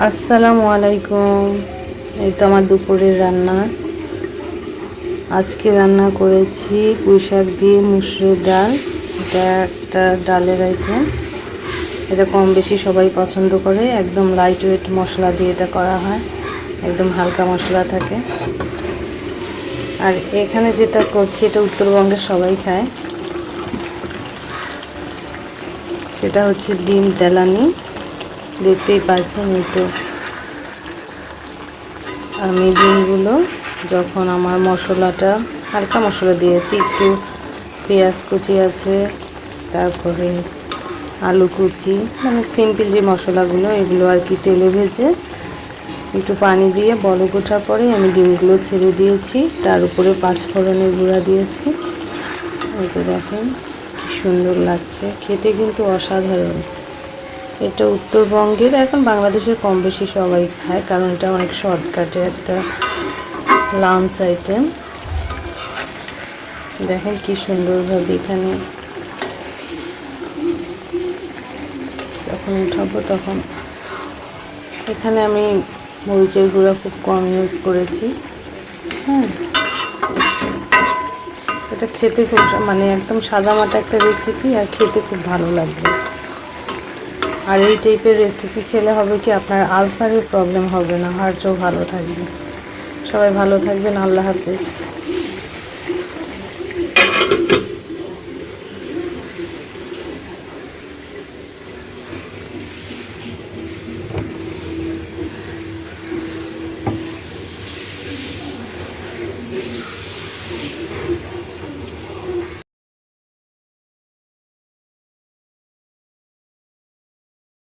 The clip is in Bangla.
আসসালামু আলাইকুম। এই তো আমার দুপুরের রান্না। আজকে রান্না করেছি পুঁই শাক দিয়ে মুসুর ডাল। এটা একটা ডালের আইটেম। এটা কম বেশি সবাই পছন্দ করে। একদম লাইট ওয়েট মশলা দিয়ে এটা করা হয়, একদম হালকা মশলা থাকে। আর এখানে যেটা করছি এটা উত্তরবঙ্গের সবাই খায়, সেটা হচ্ছে ডিম তেলানি। দেখতেই পাচ্ছেন। এই তো আমি ডিমগুলো যখন আমার মশলাটা হালকা মশলা দিয়েছি, একটু পেঁয়াজ কুচি আছে, তারপরে আলু কুচি, মানে সিম্পল যে মশলাগুলো এগুলো আর কি তেলে ভেজে একটু পানি দিয়ে বলক ওঠার পরে আমি ডিমগুলো ছেড়ে দিয়েছি। তার উপরে পাঁচফোড়নের গুঁড়া দিয়েছি। এই তো দেখেন কি সুন্দর লাগছে খেতে, কিন্তু অসাধারণ। এটা উত্তরবঙ্গের, এখন বাংলাদেশের কম বেশি সবাই খায়, কারণ এটা অনেক শর্টকাটে একটা লাঞ্চ আইটেম। দেখেন কি সুন্দরভাবে এখানে যখন উঠাবো তখন এখানে আমি মরিচের গুঁড়া খুব কম ইউজ করেছি। হ্যাঁ, এটা খেতে খুব মানে একদম সাদামাটা একটা রেসিপি, আর খেতে খুব ভালো লাগবে। আর এই টাইপের রেসিপি খেলে হবে কি, আপনার আলসারের প্রবলেম হবে না, হার্টও ভালো থাকবে। সবাই ভালো থাকবেন। আল্লাহ হাফেজ।